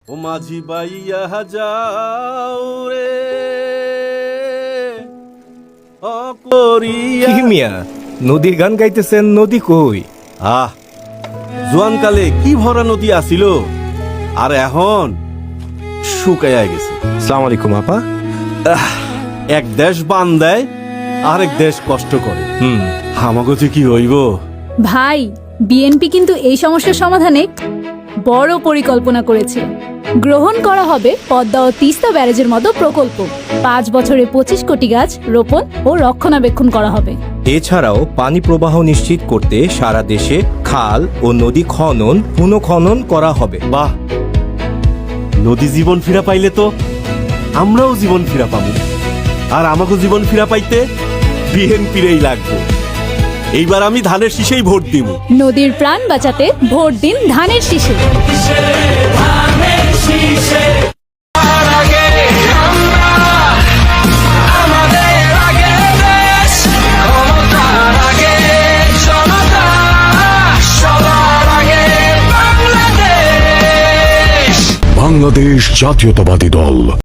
ও মাঝি বাইয়া যাও রে কি মিয়া নদীর গান গাইতেছেন? নদী কই? আহ জোয়ানকালে কি ভরা নদী আসিল, আর এখন শুকাইয়া গেছে। আসসালামু আলাইকুম আপা। এক দেশ বান দেয়, আরেক দেশ কষ্ট করে। আমাকে যে কি হইব। ভাই, বিএনপি কিন্তু এই সমস্যার সমাধানে বড় পরিকল্পনা করেছে। গ্রহণ করা হবে পদ্মা ও তিস্তা ব্যারেজের মতো প্রকল্প। 5 বছরে 25 কোটি গাছ রোপণ ও রক্ষণাবেক্ষণ করা হবে। এছাড়াও পানি প্রবাহ নিশ্চিত করতে সারা দেশে খাল ও নদী খনন পুনঃখনন করা হবে। বাহ, নদী জীবন ফিরা পাইলে তো আমরাও জীবন ফিরা পাবো। আর আমাকে জীবন ফিরা পাইতে বিএনপিরই লাগবে। এইবার আমি ধানের শীষেই ভোট দিব। নদীর প্রাণ বাঁচাতে ভোট দিন ধানের শীষে। বাংলাদেশ জাতীয়তাবাদী দল।